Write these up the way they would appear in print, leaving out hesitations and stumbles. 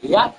Yeah.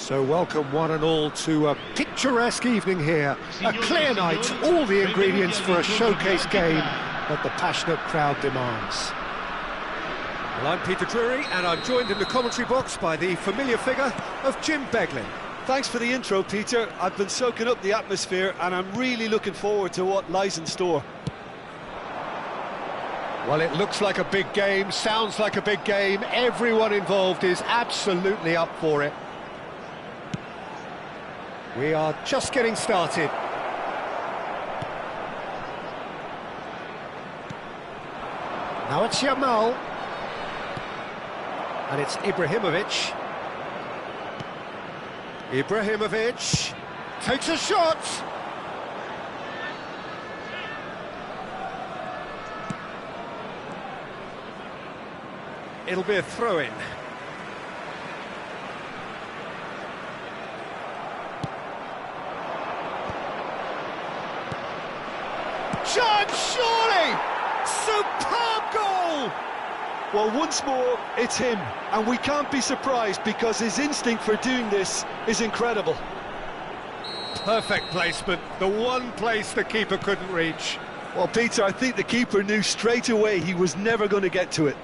So welcome one and all to a picturesque evening here, a clear night, all the ingredients for a showcase game that the passionate crowd demands. Well, I'm Peter Drury and I'm joined in the commentary box by the familiar figure of Jim Beglin. Thanks for the intro, Peter. I've been soaking up the atmosphere and I'm really looking forward to what lies in store. Well, it looks like a big game, sounds like a big game, everyone involved is absolutely up for it. We are just getting started. Now it's Yamal. And it's Ibrahimovic. Ibrahimovic takes a shot. It'll be a throw-in. Well, once more, it's him, and we can't be surprised because his instinct for doing this is incredible. Perfect placement, the one place the keeper couldn't reach. Well, Peter, I think the keeper knew straight away he was never going to get to it.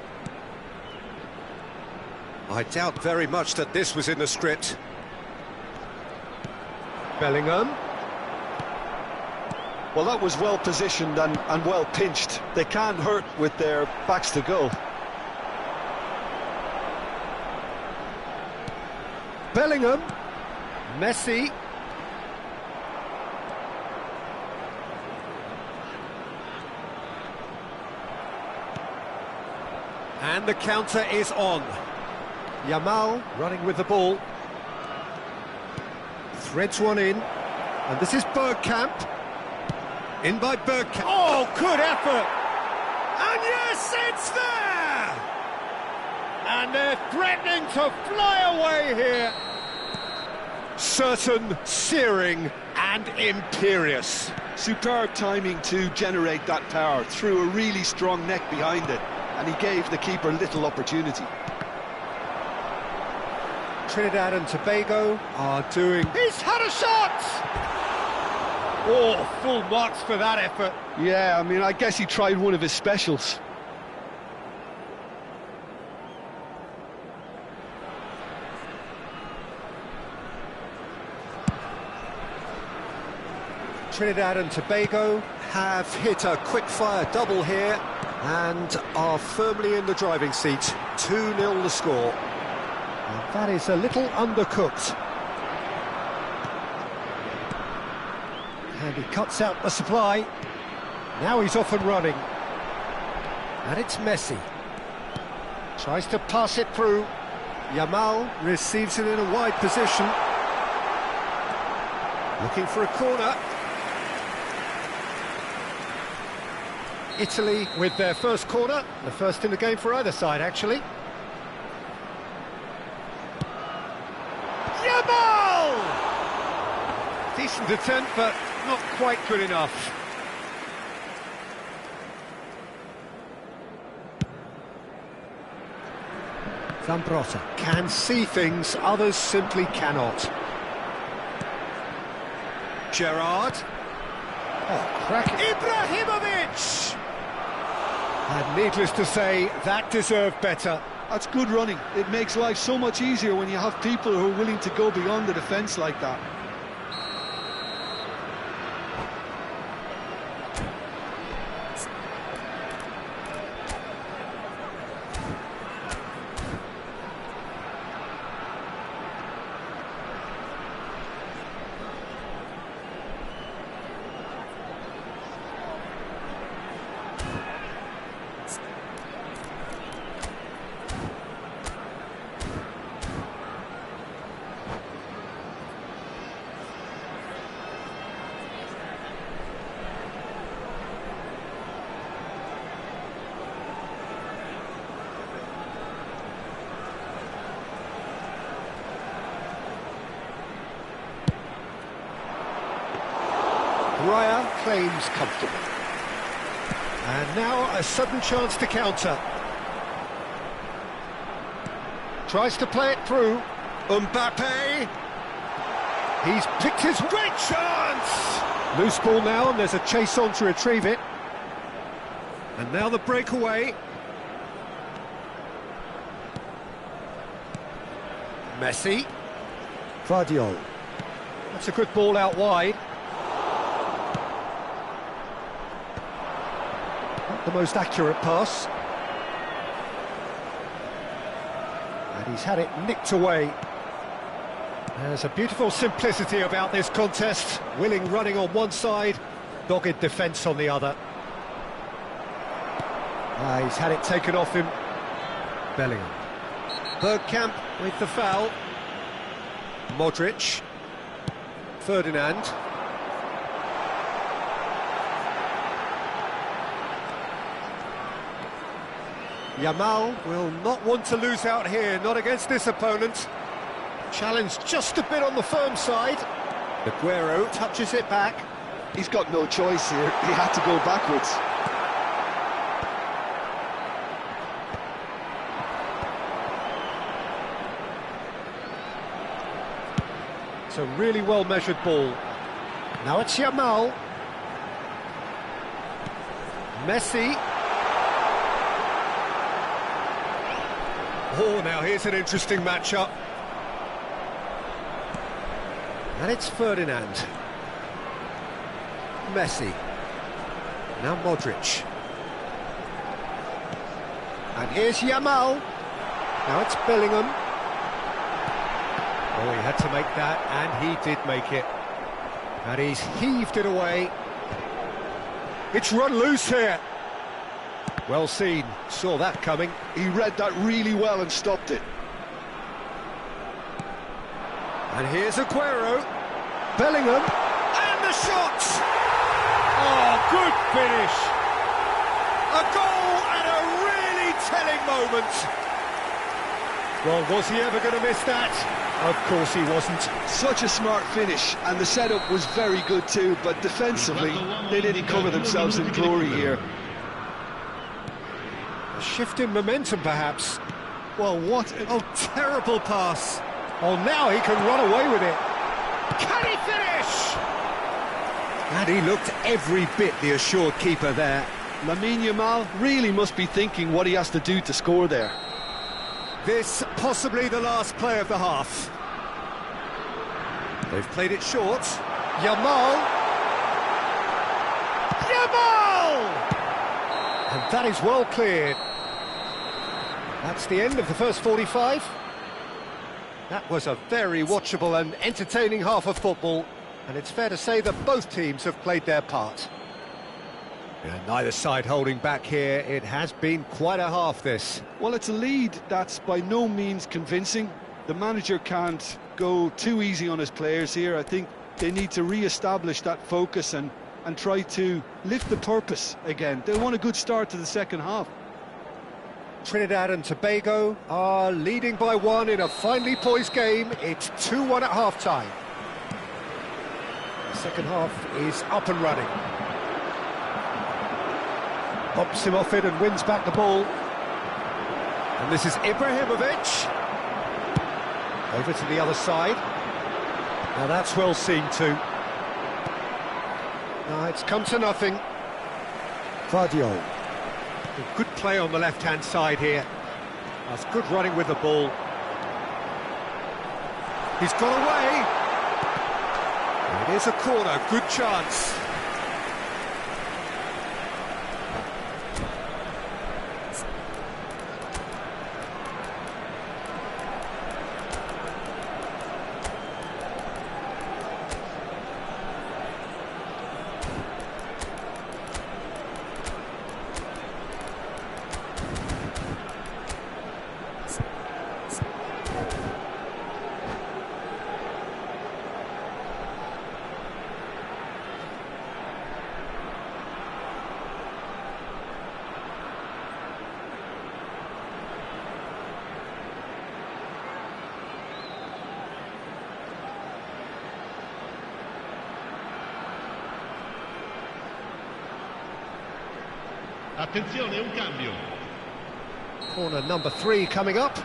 I doubt very much that this was in the script. Bellingham. Well, that was well positioned and well pinched. They can't hurt with their backs to goal. Bellingham. Messi. And the counter is on. Yamal running with the ball. Threads one in. And this is Bergkamp. In by Bergkamp. Oh, good effort! And yes, it's there! And they're threatening to fly away here. Certain, searing and imperious. Superb timing to generate that power through a really strong neck behind it. And he gave the keeper little opportunity. Trinidad and Tobago are doing... He's had a shot! Oh, full marks for that effort. Yeah, I mean, I guess he tried one of his specials. Trinidad and Tobago have hit a quick-fire double here and are firmly in the driving seat. 2-0 the score. And that is a little undercooked. And he cuts out the supply. Now he's off and running. And it's Messi. Tries to pass it through. Yamal receives it in a wide position. Looking for a corner. Italy with their first corner. The first in the game for either side, actually. Yamal! Decent attempt, but not quite good enough. Zambrotta can see things, others simply cannot. Gerrard. Oh, crack. Ibrahimovic! And needless to say, that deserved better. That's good running. It makes life so much easier when you have people who are willing to go beyond the defence like that. Raya claims comfortable. And now a sudden chance to counter. Tries to play it through. Mbappe. He's picked his great chance! Loose ball now, and there's a chase on to retrieve it. And now the breakaway. Messi. Vardiol. That's a good ball out wide. Not the most accurate pass. And he's had it nicked away. There's a beautiful simplicity about this contest. Willing running on one side, dogged defence on the other. He's had it taken off him. Bellingham. Bergkamp with the foul. Modric. Ferdinand. Yamal will not want to lose out here, not against this opponent. Challenge just a bit on the firm side. Aguero touches it back. He's got no choice here. He had to go backwards. It's a really well-measured ball. Now it's Yamal. Messi. Oh, now here's an interesting matchup. And it's Ferdinand. Messi. Now Modric. And here's Yamal. Now it's Bellingham. Oh, he had to make that, and he did make it. And he's heaved it away. It's run loose here. Well seen, saw that coming. He read that really well and stopped it. And here's Aguero. Bellingham. And the shot! Oh, good finish. A goal at a really telling moment. Well, was he ever going to miss that? Of course he wasn't. Such a smart finish, and the setup was very good too, but defensively, they didn't cover themselves in glory here. A shift in momentum, perhaps. Well, what? Oh, terrible pass. Oh, now he can run away with it. Can he finish? And he looked every bit the assured keeper there. Lamine Yamal really must be thinking what he has to do to score there. This possibly the last play of the half. They've played it short. Yamal! Yamal! And that is well cleared. That's the end of the first 45. That was a very watchable and entertaining half of football, and it's fair to say that both teams have played their part. Yeah, neither side holding back here. It has been quite a half, this. Well, it's a lead that's by no means convincing. The manager can't go too easy on his players here. I think they need to re-establish that focus and try to lift the purpose again. They want a good start to the second half. Trinidad and Tobago are leading by 1 in a finely poised game. It's 2-1 at half-time. The second half is up and running. Pops him off it and wins back the ball. And this is Ibrahimovic. Over to the other side. Now that's well seen too. Now it's come to nothing. Vardiol. Good play on the left-hand side here. That's good running with the ball. He's got away. It is a corner, good chance. Attenzione, un cambio. Corner number 3 coming up.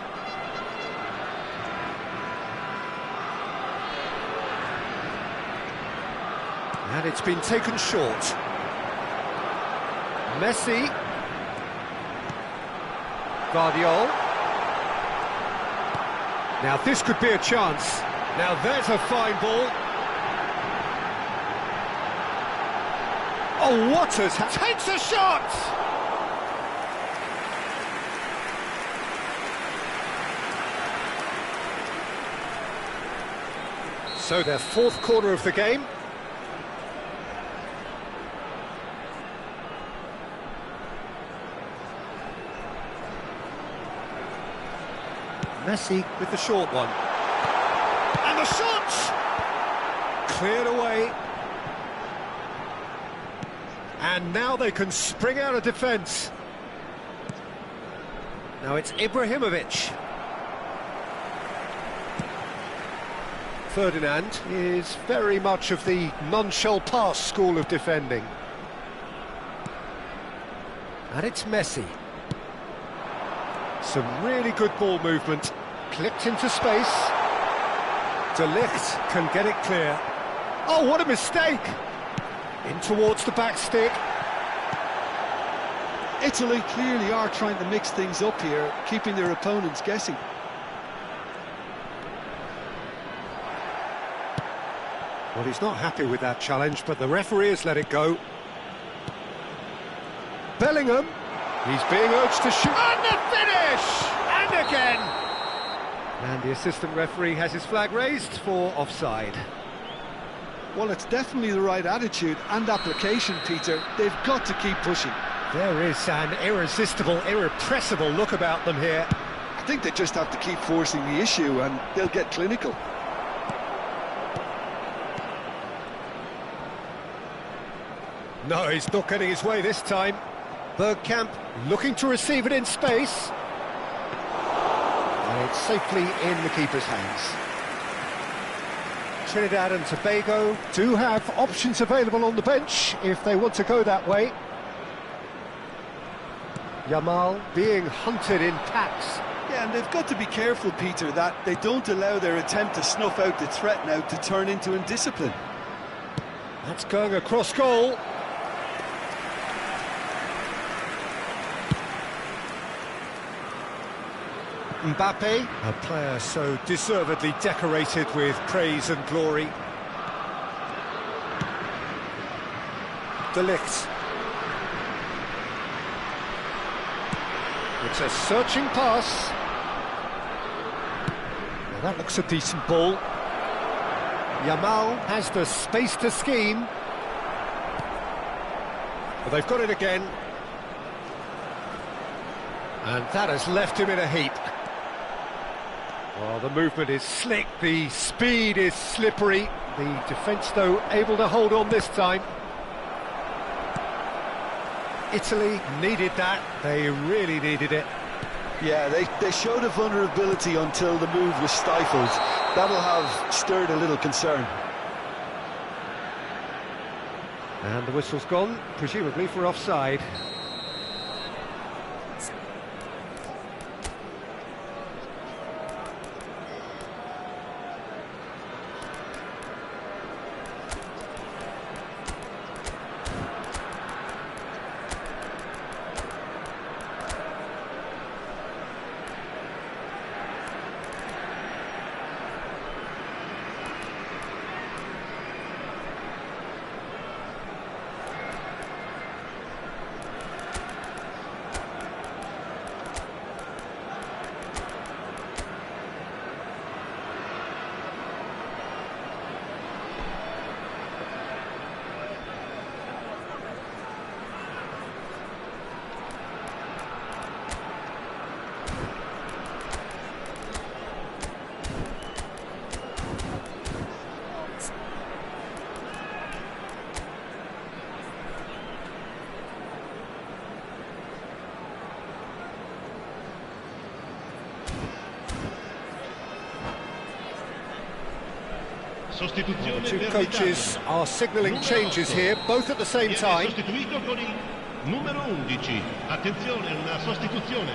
And it's been taken short. Messi. Vardiol. Now this could be a chance. Now there's a fine ball. Oh, Waters takes a shot! So their 4th corner of the game. Messi with the short one. And the shot! Cleared away. And now they can spring out of defence. Now it's Ibrahimovic. Ferdinand is very much of the non-shell pass school of defending. And it's Messi. Some really good ball movement. Clipped into space. De Ligt can get it clear. Oh, what a mistake! In towards the back stick. Italy clearly are trying to mix things up here, keeping their opponents guessing. Well, he's not happy with that challenge, but the referee has let it go. Bellingham, he's being urged to shoot, and the finish! And again! And the assistant referee has his flag raised for offside. Well, it's definitely the right attitude and application, Peter. They've got to keep pushing. There is an irresistible, irrepressible look about them here. I think they just have to keep forcing the issue and they'll get clinical. No, he's not getting his way this time. Bergkamp looking to receive it in space. And it's safely in the keeper's hands. Trinidad and Tobago do have options available on the bench if they want to go that way. Yamal being hunted in packs. Yeah, and they've got to be careful, Peter, that they don't allow their attempt to snuff out the threat now to turn into indiscipline. That's going across goal. Mbappe, a player so deservedly decorated with praise and glory. De Ligt. It's a searching pass. Well, that looks a decent ball. Yamal has the space to scheme. Well, they've got it again. And that has left him in a heap. Well, the movement is slick, the speed is slippery. The defence, though, able to hold on this time. Italy needed that, they really needed it. Yeah, they showed a vulnerability until the move was stifled. That'll have stirred a little concern. And the whistle's gone, presumably for offside. Sostituzione Two per coaches l'Italia. are signalling changes here, both at the same Viene time. sostituito con il numero 11. Attenzione, una sostituzione.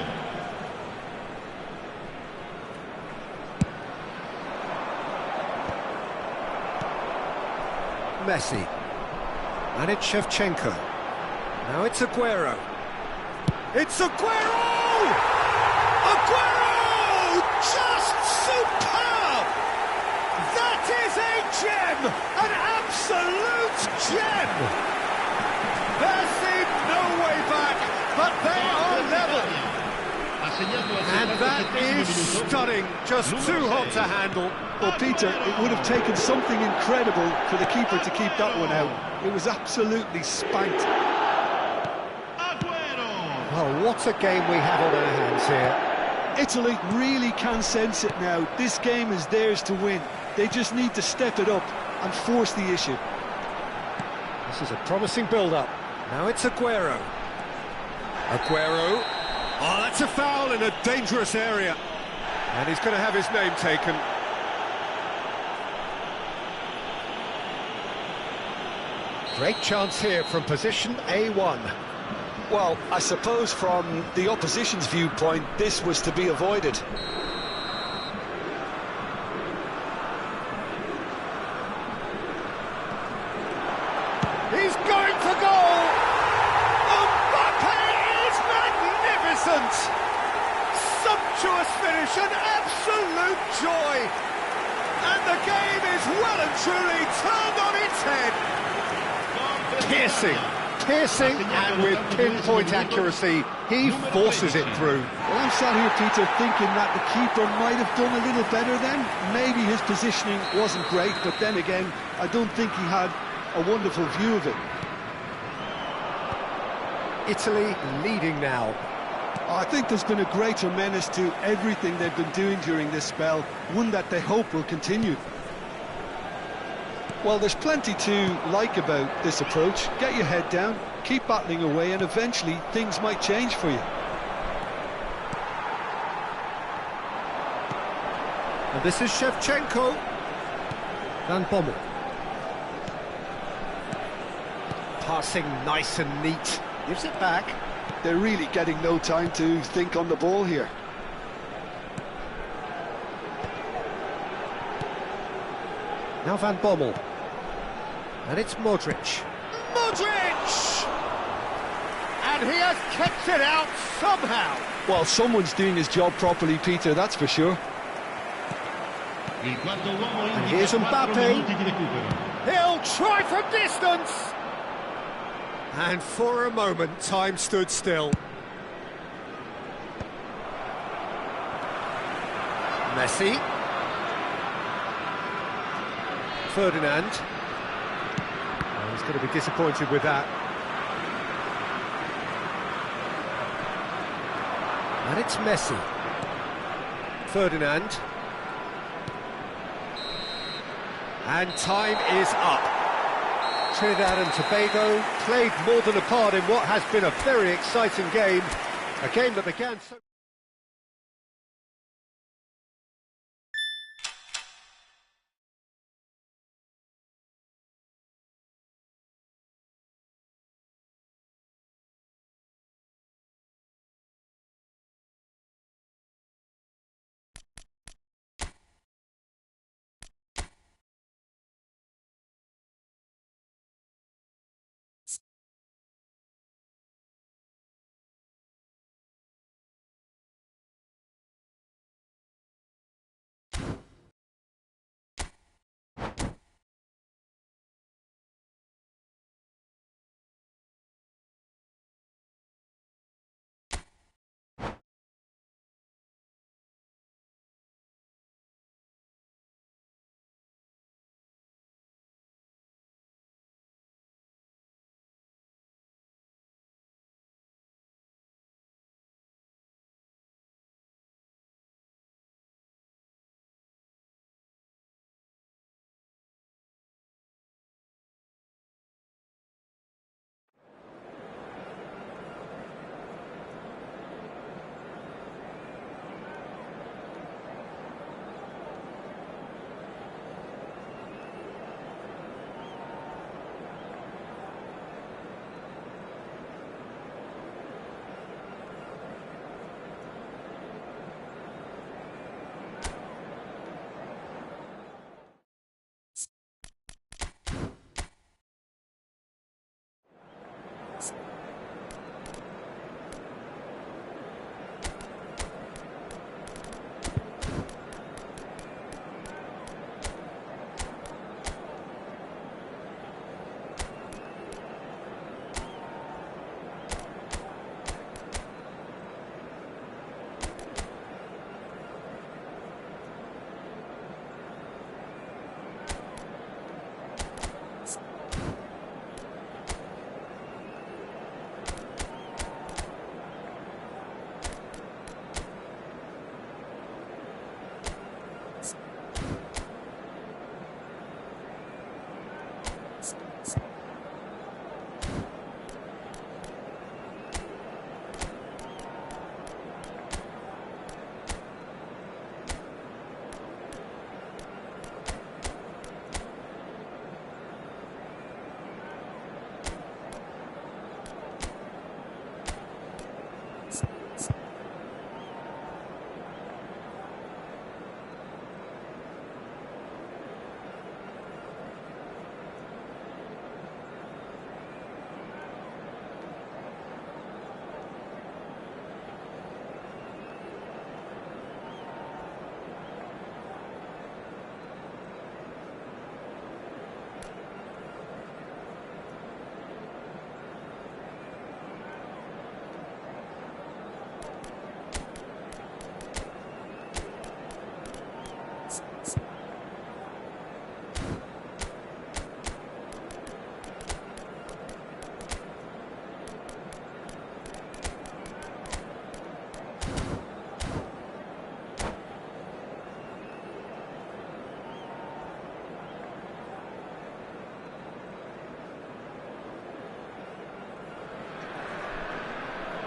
Messi. And it's Shevchenko. Now it's Aguero. It's Aguero! Aguero! Just superb! That is a gem! An absolute gem! There seemed no way back, but they are level. And that is stunning, just too hot to handle. Well, Peter, it would have taken something incredible for the keeper to keep that one out. It was absolutely spanked. Well, what a game we have on our hands here. Italy really can sense it now. This game is theirs to win. They just need to step it up and force the issue. This is a promising build-up. Now it's Aguero. Aguero. Oh, that's a foul in a dangerous area. And he's going to have his name taken. Great chance here from position A1. Well, I suppose from the opposition's viewpoint, this was to be avoided. sumptuous finish, an absolute joy. And the game is well and truly turned on its head. Piercing, and with pinpoint accuracy, he forces it through. Well, I'm sat here, Peter, thinking that the keeper might have done a little better then. Maybe his positioning wasn't great, but then again, I don't think he had a wonderful view of it. Italy leading now. I think there's been a greater menace to everything they've been doing during this spell, one that they hope will continue. Well, there's plenty to like about this approach. Get your head down, keep battling away, and eventually things might change for you. And this is Shevchenko. Van Bommel. Passing nice and neat. Gives it back. They're really getting no time to think on the ball here. Now Van Bommel. And it's Modric. Modric! And he has kept it out somehow. Well, someone's doing his job properly, Peter, that's for sure. And here's Mbappe. He'll try from distance. And for a moment, time stood still. Messi. Ferdinand. Oh, he's going to be disappointed with that. And it's Messi. Ferdinand. And time is up. Trinidad and Tobago played more than a part in what has been a very exciting game. A game that began so...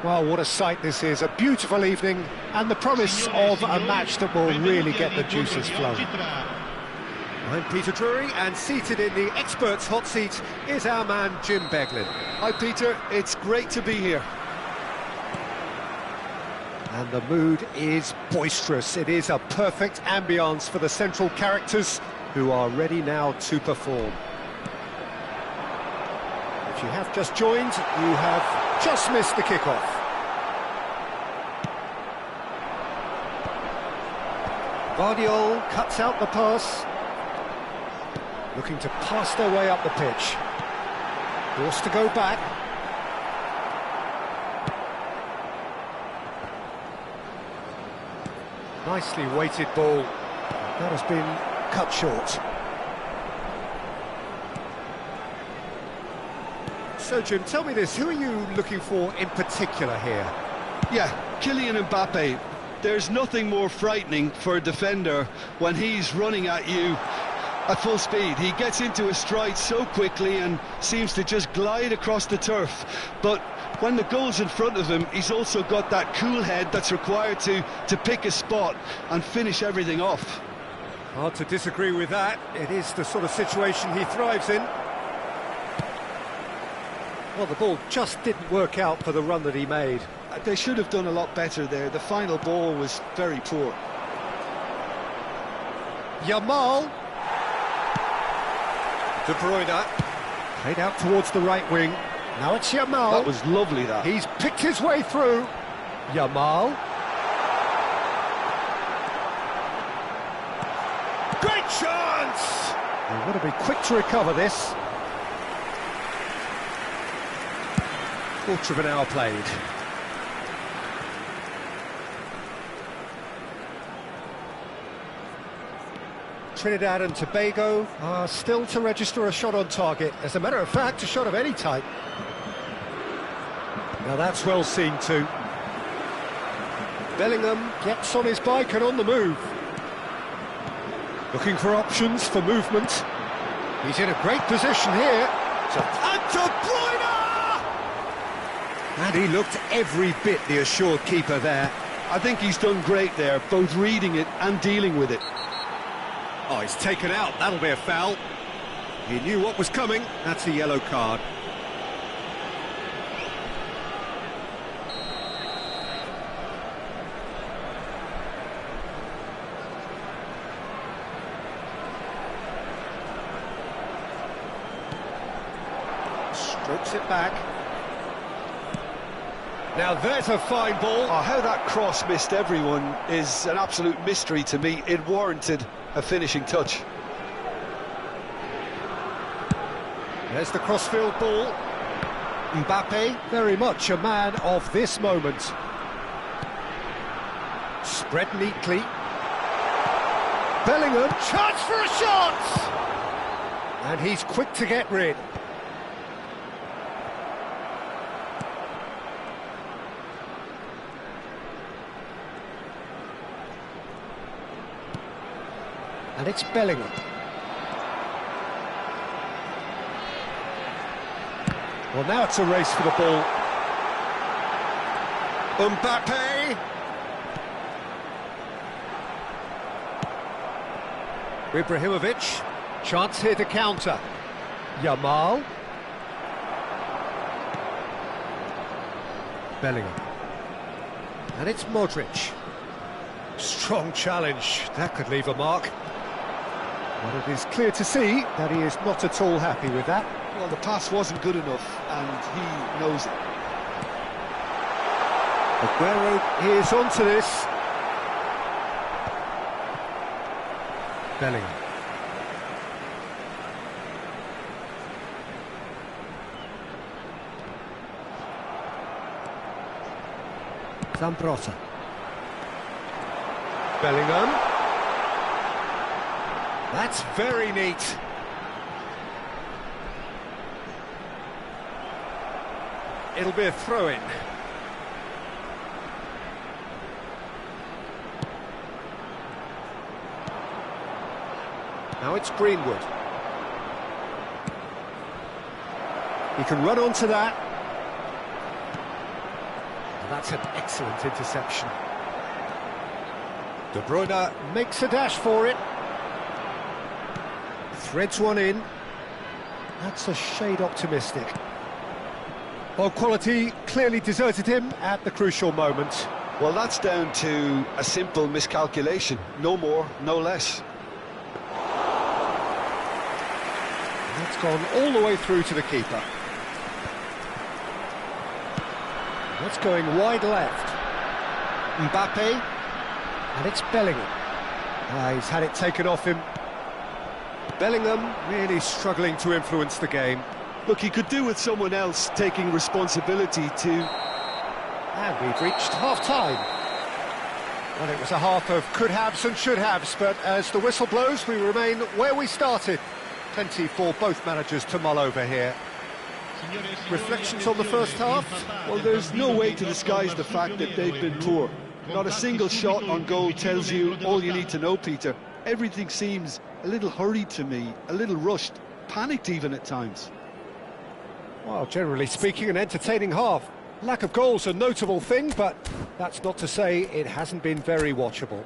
Well, what a sight this is, a beautiful evening, and the promise of a match that will really get the juices flowing. I'm Peter Drury, and seated in the experts' hot seat is our man Jim Beglin. Hi Peter, it's great to be here. And the mood is boisterous. It is a perfect ambience for the central characters who are ready now to perform. If you have just joined, you have just missed the kickoff. Guardiola cuts out the pass. Looking to pass their way up the pitch. Forced to go back. Nicely weighted ball. That has been cut short. So, Jim, tell me this, who are you looking for in particular here? Yeah, Kylian Mbappe. There's nothing more frightening for a defender when he's running at you at full speed. He gets into a stride so quickly and seems to just glide across the turf. But when the goal's in front of him, he's also got that cool head that's required to pick a spot and finish everything off. Hard to disagree with that. It is the sort of situation he thrives in. Well, the ball just didn't work out for the run that he made. They should have done a lot better there. The final ball was very poor. Yamal. De Bruyne. Played out towards the right wing. Now it's Yamal. That was lovely, that. He's picked his way through. Yamal. Great chance! They've got to be quick to recover this. Quarter of an hour played. Trinidad and Tobago are still to register a shot on target. As a matter of fact, a shot of any type. Now that's well seen too. Bellingham gets on his bike and on the move. Looking for options for movement. He's in a great position here. And De Bruyne! And he looked every bit the assured keeper there. I think he's done great there, both reading it and dealing with it. Oh, he's taken out. That'll be a foul. He knew what was coming. That's a yellow card. Strokes it back. Now there's a fine ball. Oh, how that cross missed everyone is an absolute mystery to me. It warranted a finishing touch. There's the crossfield ball. Mbappe, very much a man of this moment. Spread neatly. Bellingham, chance for a shot! And he's quick to get rid. And it's Bellingham. Well, now it's a race for the ball. Mbappe! Ibrahimovic. Chance here to counter. Yamal. Bellingham. And it's Modric. Strong challenge. That could leave a mark. But it is clear to see that he is not at all happy with that. Well, the pass wasn't good enough, and he knows it. Aguero is onto this. Bellingham. Zambrotta. Bellingham. That's very neat. It'll be a throw-in. Now it's Greenwood. He can run onto that. That's an excellent interception. De Bruyne makes a dash for it. Threads one in. That's a shade optimistic. Well, quality clearly deserted him at the crucial moment. Well, that's down to a simple miscalculation. No more, no less. That's gone all the way through to the keeper. That's going wide left. Mbappe. And it's Bellingham. He's had it taken off him. Bellingham really struggling to influence the game. Look, he could do with someone else taking responsibility to... And we've reached half-time. Well, it was a half of could-haves and should-haves, but as the whistle blows, we remain where we started. Plenty for both managers to mull over here. Reflections on the first half? Well, there's no way to disguise the fact that they've been poor. Not a single shot on goal tells you all you need to know, Peter. Everything seems a little hurried to me, a little rushed, panicked even at times. Well, generally speaking, an entertaining half. Lack of goals a notable thing, but that's not to say it hasn't been very watchable.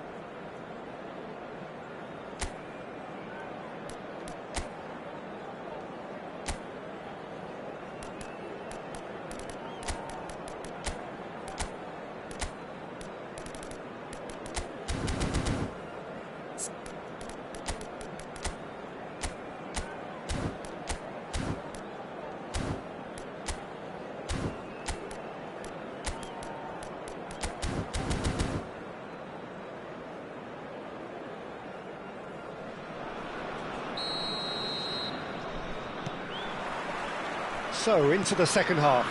So, into the second half.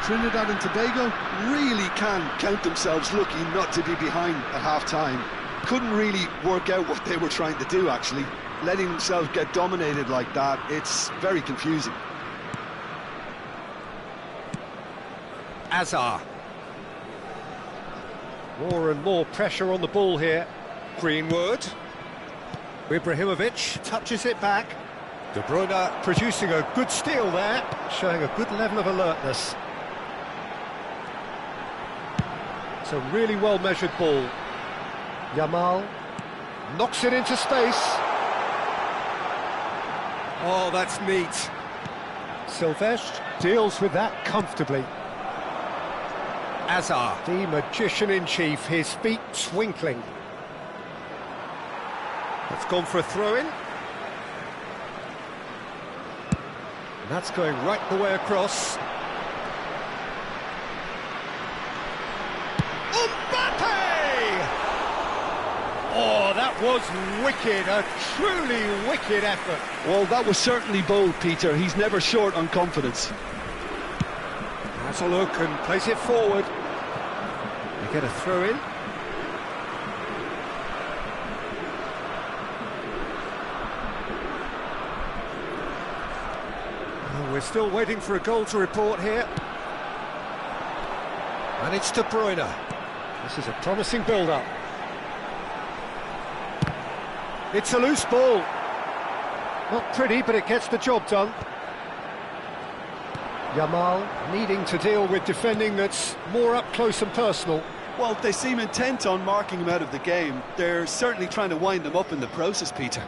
Trinidad and Tobago really can count themselves lucky not to be behind at half-time. Couldn't really work out what they were trying to do, actually. Letting themselves get dominated like that, it's very confusing. Azar. More and more pressure on the ball here. Greenwood. Ibrahimovic touches it back. De Bruyne producing a good steal there, showing a good level of alertness. It's a really well-measured ball. Yamal knocks it into space. Oh, that's neat. Silvestre deals with that comfortably. Azar, the magician-in-chief, his feet twinkling. It's gone for a throw-in. That's going right the way across. Mbappe! Oh, that was wicked, a truly wicked effort. Well, that was certainly bold, Peter. He's never short on confidence. Has a look and plays it forward. They get a throw-in. We're still waiting for a goal to report here. And it's De Bruyne. This is a promising build-up. It's a loose ball. Not pretty, but it gets the job done. Yamal needing to deal with defending that's more up close and personal. Well, they seem intent on marking him out of the game. They're certainly trying to wind him up in the process, Peter.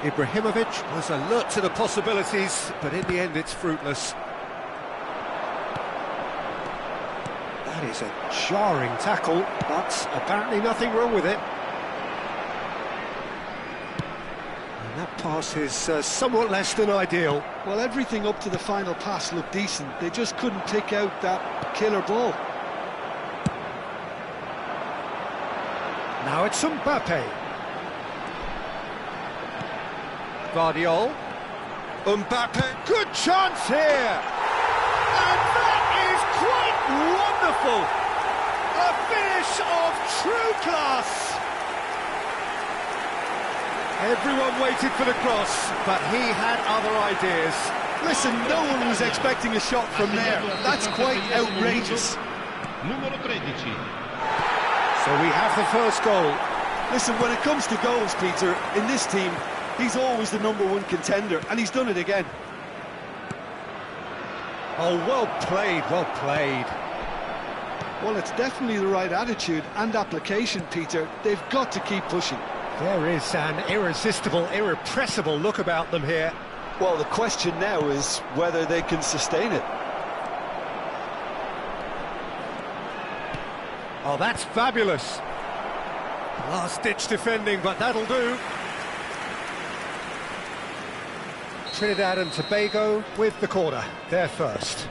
Ibrahimovic was alert to the possibilities, but in the end it's fruitless. That is a jarring tackle, but apparently nothing wrong with it. And that pass is somewhat less than ideal. Well, everything up to the final pass looked decent. They just couldn't pick out that killer ball. Now it's Mbappe. Guardiola. Mbappe, good chance here! And that is quite wonderful! A finish of true class! Everyone waited for the cross, but he had other ideas. Listen, no one was expecting a shot from there. That's quite outrageous. Numero 13. So we have the first goal. Listen, when it comes to goals, Peter, in this team, he's always the #1 contender, and he's done it again. Oh, well played, well played. Well, it's definitely the right attitude and application, Peter. They've got to keep pushing. There is an irresistible, irrepressible look about them here. Well, the question now is whether they can sustain it. Oh, that's fabulous. Last-ditch defending, but that'll do. Trinidad and Tobago with the corner. They're first.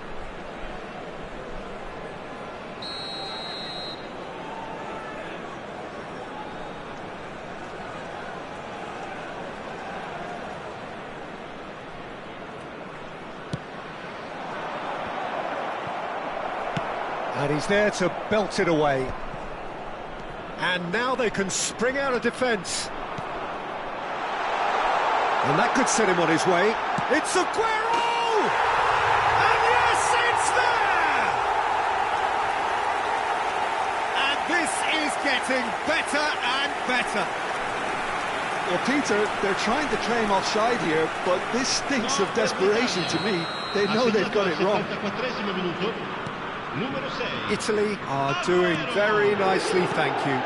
And he's there to belt it away. And now they can spring out of defence. And that could set him on his way. It's Aguero! And yes, it's there! And this is getting better and better. Well, Peter, they're trying to claim offside here, but this stinks of desperation to me. They know they've got it wrong. Italy are doing very nicely, thank you.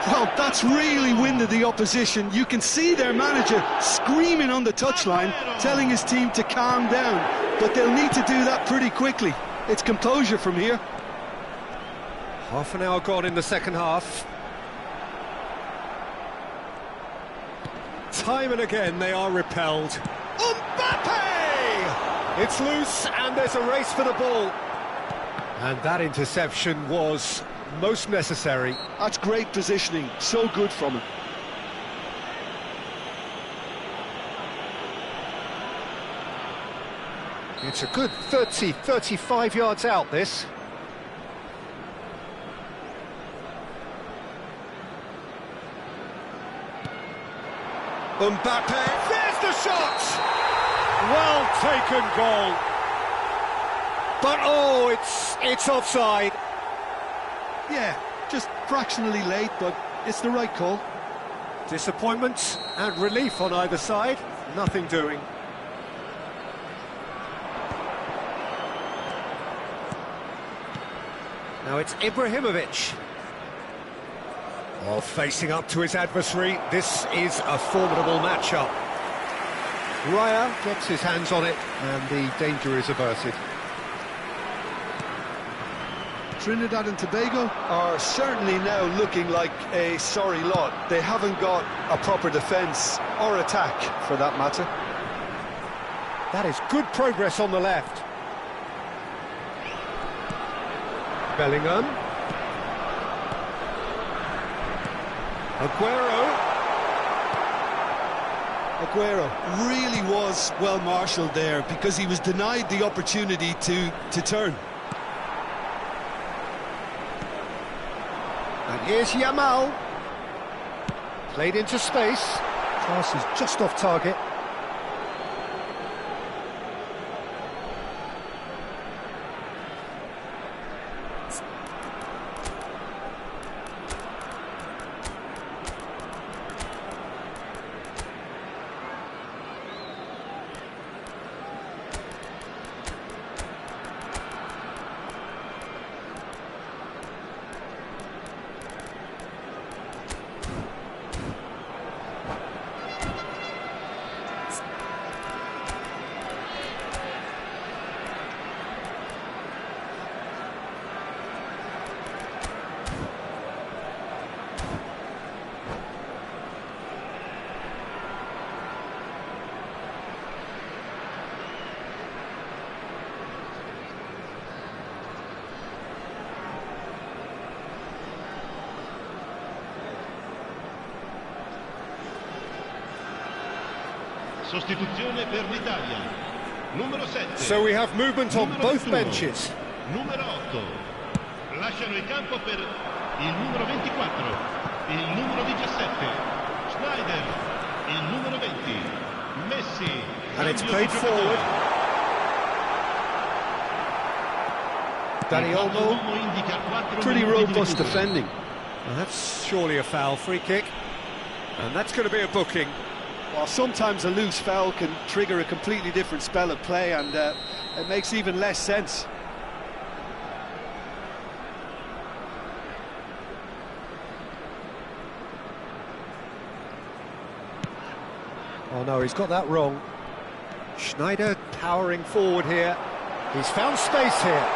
Well, that's really winded the opposition. You can see their manager screaming on the touchline, telling his team to calm down. But they'll need to do that pretty quickly. It's composure from here. Half an hour gone in the second half. Time and again they are repelled. Mbappe! It's loose and there's a race for the ball. And that interception was most necessary. That's great positioning, so good from him. It's a good 35 yards out, this. Mbappe, there's the shot! Well taken goal. But oh, it's offside. Yeah, just fractionally late, but it's the right call. Disappointment and relief on either side. Nothing doing. Now it's Ibrahimovic. Oh, facing up to his adversary. This is a formidable matchup. Raya gets his hands on it, and the danger is averted. Trinidad and Tobago are certainly now looking like a sorry lot. They haven't got a proper defence or attack, for that matter. That is good progress on the left. Bellingham. Aguero really was well marshalled there because he was denied the opportunity to turn. And here's Yamal. Played into space. Pass is just off target. Sostituzione per l'Italia. Numero 7. So we have movement on both 21. benches. Numero 8. Lasciano il campo per il numero 24, il numero 17, Schneider, il numero 20, Messi. And it's played forward. Dani Olmo. Pretty robust defending. Well, that's surely a foul, free kick. And that's going to be a booking. Well, sometimes a loose foul can trigger a completely different spell of play, and it makes even less sense. Oh no, he's got that wrong. Schneider powering forward here. He's found space here.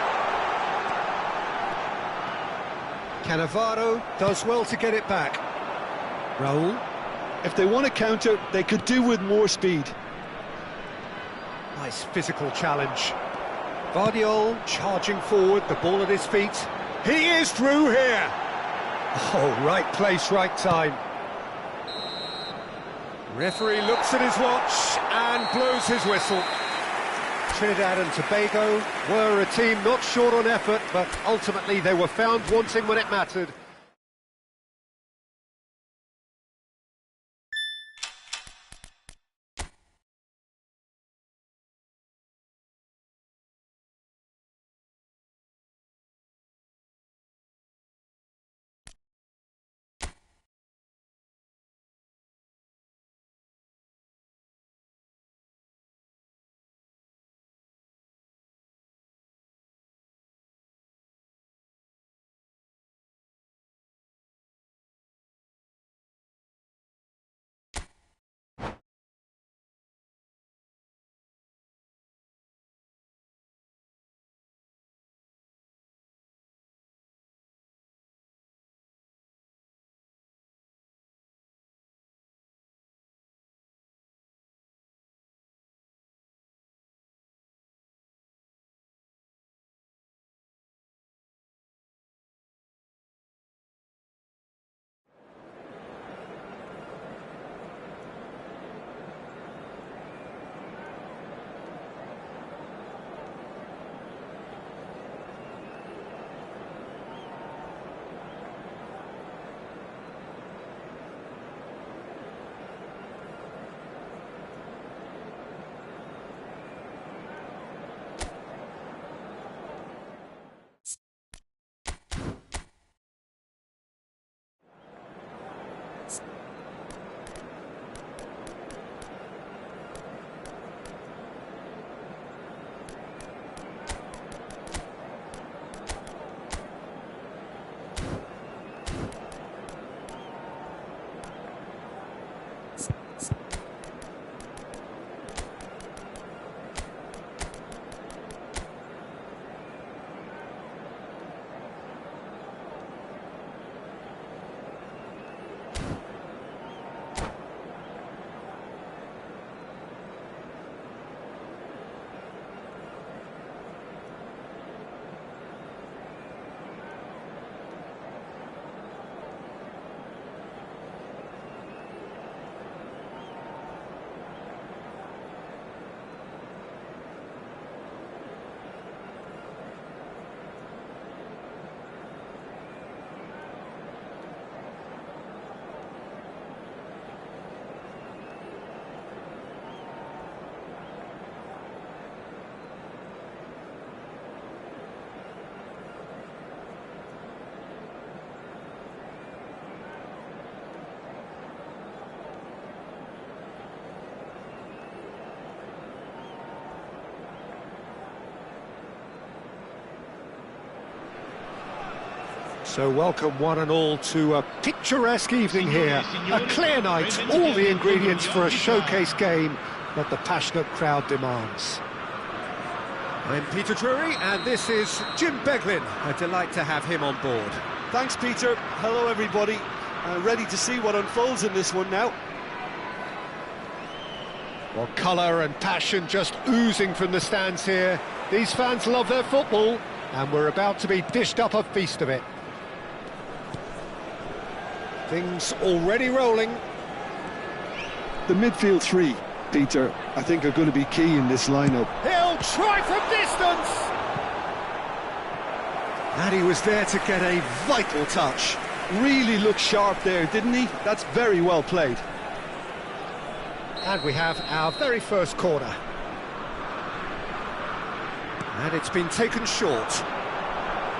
Cannavaro does well to get it back. Raul. If they want to counter, they could do with more speed. Nice physical challenge. Guardiola charging forward, the ball at his feet. He is through here! Oh, right place, right time. Referee looks at his watch and blows his whistle. Trinidad and Tobago were a team not short on effort, but ultimately they were found wanting when it mattered. So welcome one and all to a picturesque evening here. A clear night, all the ingredients for a showcase game that the passionate crowd demands. I'm Peter Drury and this is Jim Beglin. A delight to have him on board. Thanks, Peter. Hello, everybody. Ready to see what unfolds in this one now. Well, colour and passion just oozing from the stands here. These fans love their football and we're about to be dished up a feast of it. Things already rolling. The midfield three, Peter, I think are going to be key in this lineup. He'll try from distance! And he was there to get a vital touch. Really looked sharp there, didn't he? That's very well played. And we have our very first corner. And it's been taken short.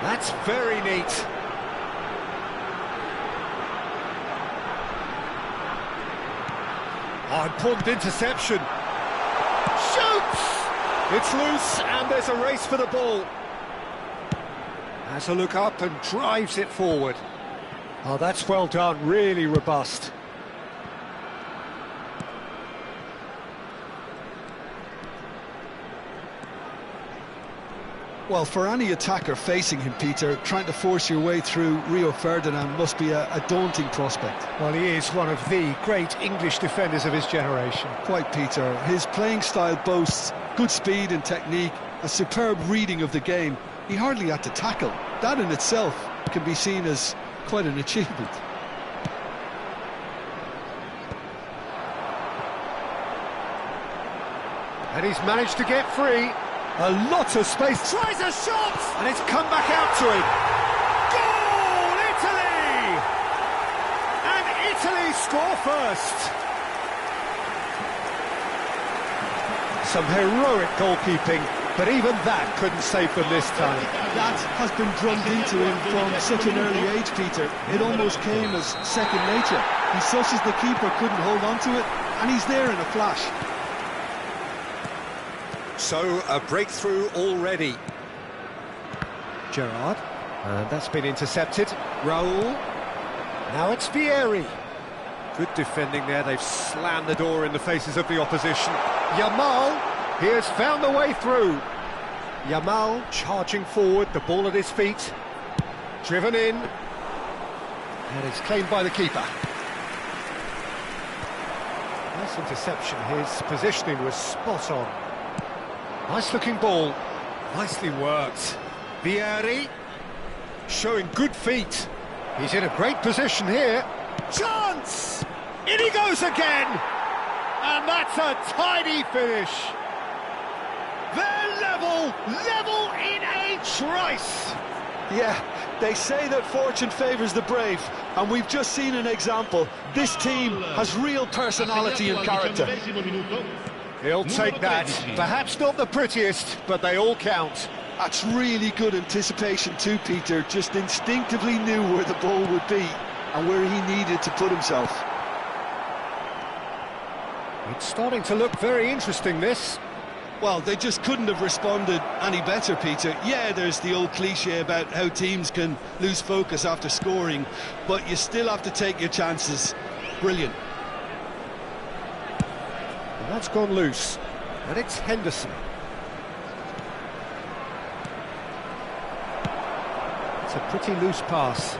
That's very neat. Oh, important interception. Shoots! It's loose, and there's a race for the ball. Has a look up and drives it forward. Oh, that's well done, really robust. Well, for any attacker facing him, Peter, trying to force your way through Rio Ferdinand must be a daunting prospect. Well, he is one of the great English defenders of his generation. Quite, Peter. His playing style boasts good speed and technique, a superb reading of the game. He hardly had to tackle. That in itself can be seen as quite an achievement. And he's managed to get free. A lot of space. Tries a shot! And it's come back out to him. Goal, Italy! And Italy score first. Some heroic goalkeeping, but even that couldn't save them this time. That has been drummed into him from such an early age, Peter. It almost came as second nature. He's such as the keeper couldn't hold on to it, and he's there in a flash. So, a breakthrough already. Gerrard, and that's been intercepted. Raul, now it's Vieri. Good defending there, they've slammed the door in the faces of the opposition. Yamal, he has found the way through. Yamal charging forward, the ball at his feet. Driven in. And it's claimed by the keeper. Nice interception, his positioning was spot on. Nice looking ball, nicely worked. Vieri, showing good feet. He's in a great position here. Chance! In he goes again! And that's a tidy finish. They're level in a trice. Yeah, they say that fortune favours the brave, and we've just seen an example. This team has real personality and character. He'll take that. Perhaps not the prettiest, but they all count. That's really good anticipation too, Peter. Just instinctively knew where the ball would be and where he needed to put himself. It's starting to look very interesting, this. Well, they just couldn't have responded any better, Peter. Yeah, there's the old cliche about how teams can lose focus after scoring, but you still have to take your chances. Brilliant. And that's gone loose. And it's Henderson. It's a pretty loose pass.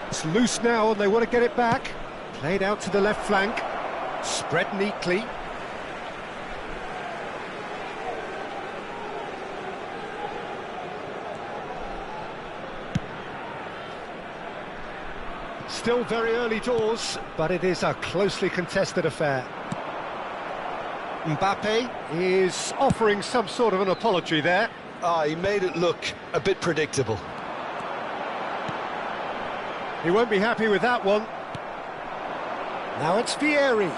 It's loose now and they want to get it back. Played out to the left flank. Spread neatly. Still very early doors, but it is a closely contested affair. Mbappe is offering some sort of an apology there. He made it look a bit predictable. He won't be happy with that one. Now it's Vieri.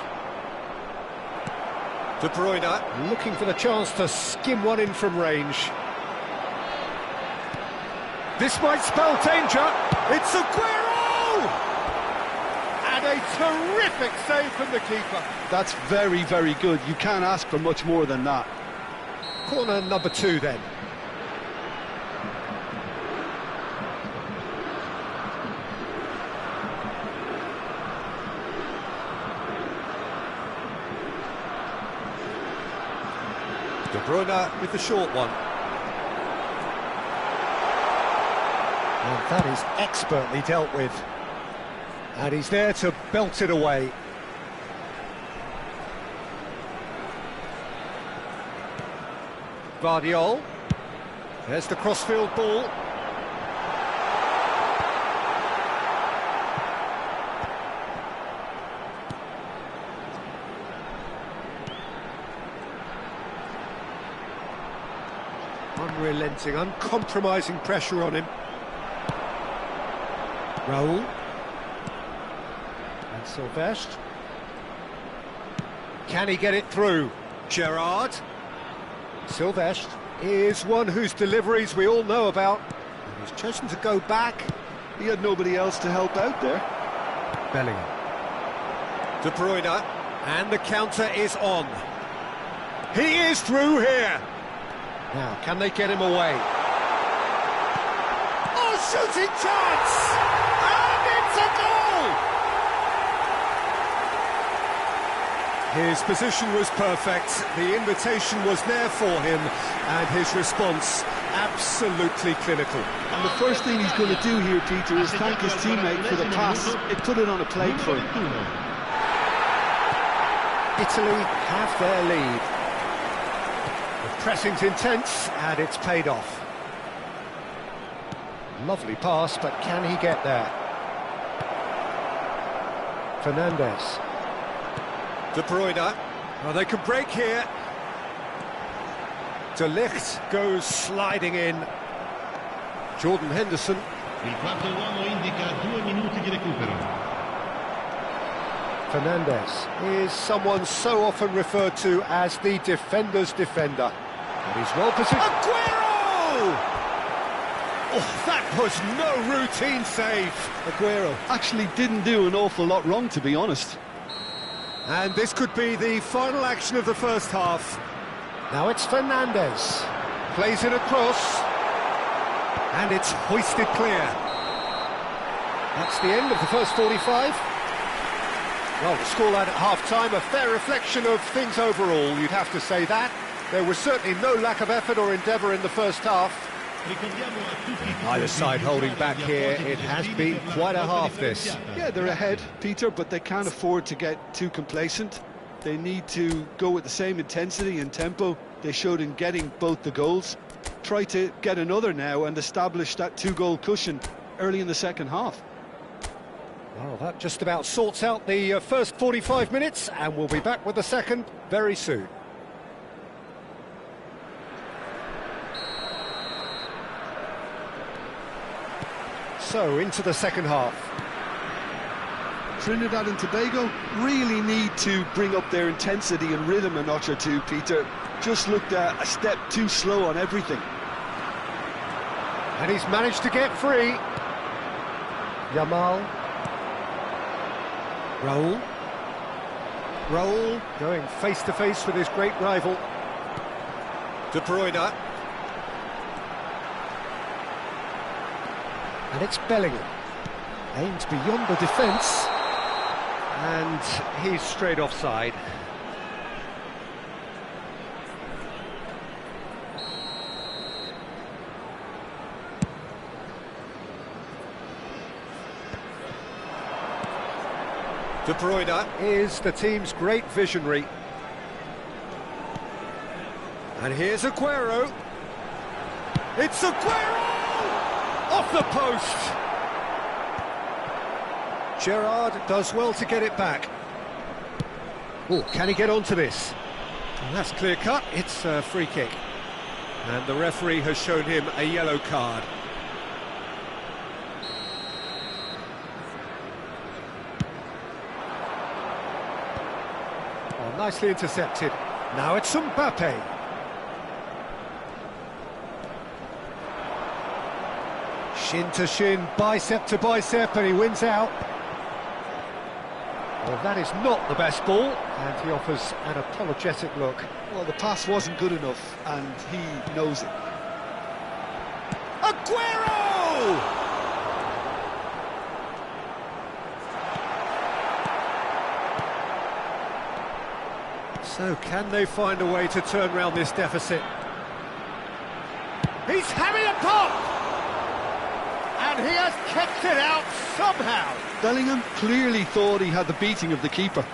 De Bruyne looking for the chance to skim one in from range. This might spell danger. It's Aguero! And a terrific save from the keeper. That's very, very good. You can't ask for much more than that. Corner number 2 then. De Bruyne with the short one. And that is expertly dealt with. And he's there to belt it away. Guardiola. There's the crossfield ball. Unrelenting, uncompromising pressure on him. Raul. And Sylvestre. Can he get it through? Gerrard. Sylvestre is one whose deliveries we all know about. And he's chosen to go back. He had nobody else to help out there. Bellingham. De Bruyne, and the counter is on. He is through here. Now, can they get him away? Oh, shooting chance! And it's a goal! His position was perfect, the invitation was there for him, and his response absolutely clinical. And the first thing he's going to do here, Peter, is thank his teammate for the pass. It put it on a plate for him. Italy have their lead. The pressing's intense, and it's paid off. Lovely pass, but can he get there? Fernandes. De Bruyne. Oh, they can break here. De Ligt goes sliding in. Jordan Henderson. Il quarto uomo indica 2 minuti di recupero. Fernandes is someone so often referred to as the defender's defender. And he's well positioned. Aguero! Oh, that was no routine save. Aguero actually didn't do an awful lot wrong, to be honest. And this could be the final action of the first half. Now it's Fernandes. Plays it across. And it's hoisted clear. That's the end of the first 45. Well, the scoreline at half-time, a fair reflection of things overall, you'd have to say that. There was certainly no lack of effort or endeavour in the first half. Either side holding back here, it has been quite a half this. Yeah, they're ahead, Peter, but they can't afford to get too complacent. They need to go with the same intensity and tempo they showed in getting both the goals. Try to get another now and establish that 2-goal cushion early in the second half. Well, that just about sorts out the first 45 minutes, and we'll be back with the second very soon. So, into the second half. Trinidad and Tobago really need to bring up their intensity and rhythm a notch or two, Peter. Just looked a step too slow on everything. And he's managed to get free. Yamal. Raul going face-to-face with his great rival. De Bruyne. And it's Bellingham. Aimed beyond the defence. And he's straight offside. De Bruyne is the team's great visionary. And here's Aguero. It's Aguero! Off the post! Gerrard does well to get it back. Oh, can he get onto this? Well, that's clear cut, it's a free kick. And the referee has shown him a yellow card. Oh, nicely intercepted. Now it's Mbappe. Shin to shin, bicep to bicep, and he wins out. Well, that is not the best ball, and he offers an apologetic look. Well, the pass wasn't good enough, and he knows it. Aguero! So, can they find a way to turn around this deficit? He's having a pop! And he has kept it out somehow. Bellingham clearly thought he had the beating of the keeper.